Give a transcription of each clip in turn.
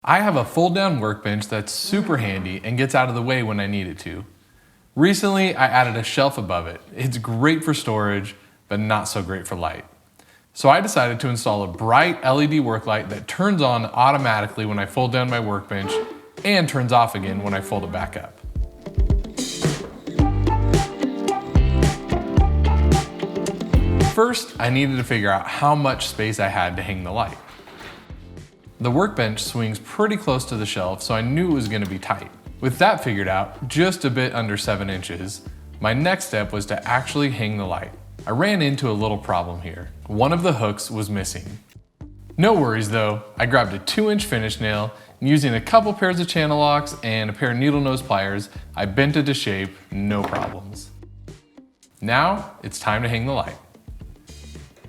I have a fold-down workbench that's super handy and gets out of the way when I need it to. Recently, I added a shelf above it. It's great for storage, but not so great for light. So I decided to install a bright LED work light that turns on automatically when I fold down my workbench and turns off again when I fold it back up. First, I needed to figure out how much space I had to hang the light. The workbench swings pretty close to the shelf, so I knew it was going to be tight. With that figured out, just a bit under 7 inches, my next step was to actually hang the light. I ran into a little problem here. One of the hooks was missing. No worries though, I grabbed a 2-inch finish nail, and using a couple pairs of channel locks and a pair of needle nose pliers, I bent it to shape, no problems. Now, it's time to hang the light.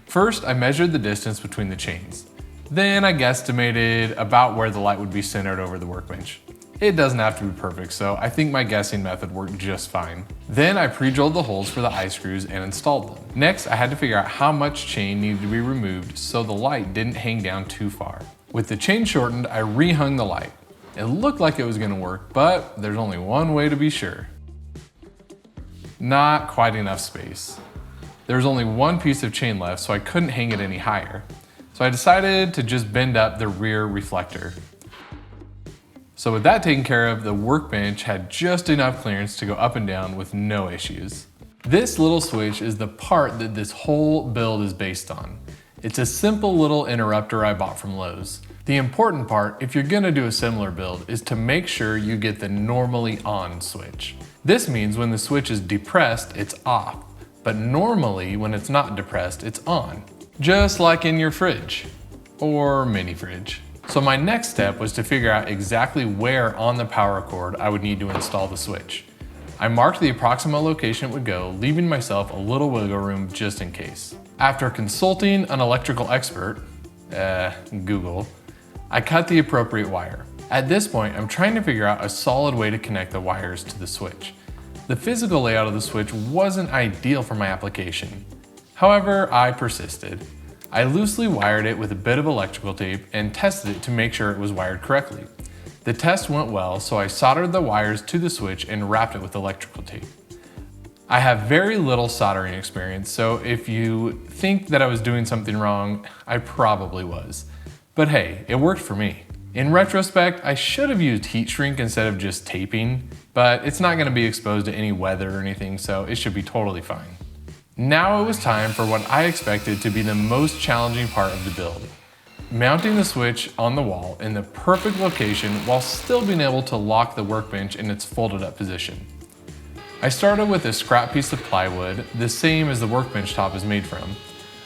First, I measured the distance between the chains. Then I guesstimated about where the light would be centered over the workbench. It doesn't have to be perfect, so I think my guessing method worked just fine. Then I pre-drilled the holes for the eye screws and installed them. Next, I had to figure out how much chain needed to be removed so the light didn't hang down too far. With the chain shortened, I rehung the light. It looked like it was gonna work, but there's only one way to be sure. Not quite enough space. There was only one piece of chain left, so I couldn't hang it any higher. So I decided to just bend up the rear reflector. So with that taken care of, the workbench had just enough clearance to go up and down with no issues. This little switch is the part that this whole build is based on. It's a simple little interrupter I bought from Lowe's. The important part, if you're gonna do a similar build, is to make sure you get the normally on switch. This means when the switch is depressed, it's off, but normally when it's not depressed, it's on. Just like in your fridge, or mini fridge. So my next step was to figure out exactly where on the power cord I would need to install the switch. I marked the approximate location it would go, leaving myself a little wiggle room just in case. After consulting an electrical expert, Google, I cut the appropriate wire. At this point, I'm trying to figure out a solid way to connect the wires to the switch. The physical layout of the switch wasn't ideal for my application. However, I persisted. I loosely wired it with a bit of electrical tape and tested it to make sure it was wired correctly. The test went well, so I soldered the wires to the switch and wrapped it with electrical tape. I have very little soldering experience, so if you think that I was doing something wrong, I probably was. But hey, it worked for me. In retrospect, I should have used heat shrink instead of just taping, but it's not going to be exposed to any weather or anything, so it should be totally fine. Now it was time for what I expected to be the most challenging part of the build. Mounting the switch on the wall in the perfect location while still being able to lock the workbench in its folded up position. I started with a scrap piece of plywood, the same as the workbench top is made from.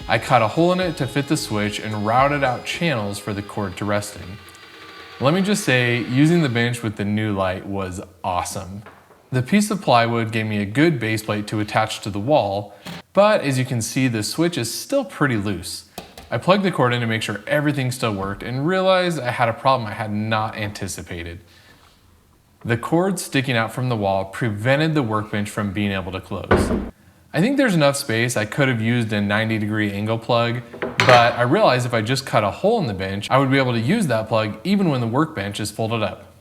I cut a hole in it to fit the switch and routed out channels for the cord to rest in. Let me just say, using the bench with the new light was awesome. The piece of plywood gave me a good base plate to attach to the wall, but as you can see, the switch is still pretty loose. I plugged the cord in to make sure everything still worked and realized I had a problem I had not anticipated. The cord sticking out from the wall prevented the workbench from being able to close. I think there's enough space I could have used a 90-degree angle plug, but I realized if I just cut a hole in the bench, I would be able to use that plug even when the workbench is folded up.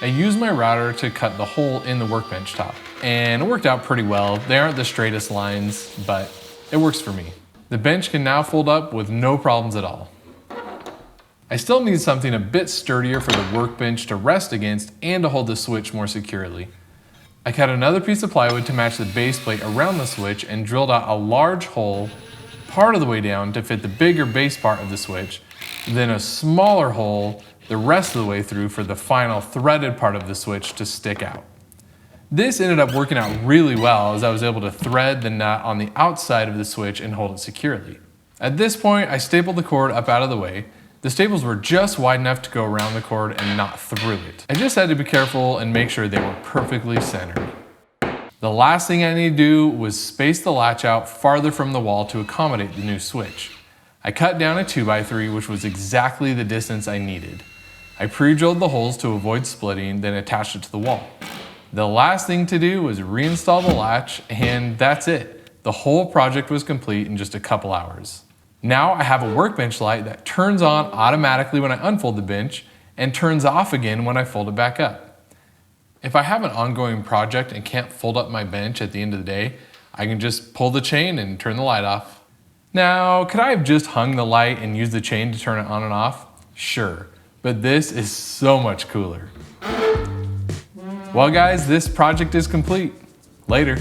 I used my router to cut the hole in the workbench top, and it worked out pretty well. They aren't the straightest lines, but it works for me. The bench can now fold up with no problems at all. I still need something a bit sturdier for the workbench to rest against and to hold the switch more securely. I cut another piece of plywood to match the base plate around the switch and drilled out a large hole part of the way down to fit the bigger base part of the switch, then a smaller hole the rest of the way through for the final threaded part of the switch to stick out. This ended up working out really well as I was able to thread the nut on the outside of the switch and hold it securely. At this point, I stapled the cord up out of the way. The staples were just wide enough to go around the cord and not through it. I just had to be careful and make sure they were perfectly centered. The last thing I needed to do was space the latch out farther from the wall to accommodate the new switch. I cut down a 2x3, which was exactly the distance I needed. I pre-drilled the holes to avoid splitting, then attached it to the wall. The last thing to do was reinstall the latch, and that's it. The whole project was complete in just a couple hours. Now I have a workbench light that turns on automatically when I unfold the bench and turns off again when I fold it back up. If I have an ongoing project and can't fold up my bench at the end of the day, I can just pull the chain and turn the light off. Now, could I have just hung the light and used the chain to turn it on and off? Sure, but this is so much cooler. Well guys, this project is complete. Later.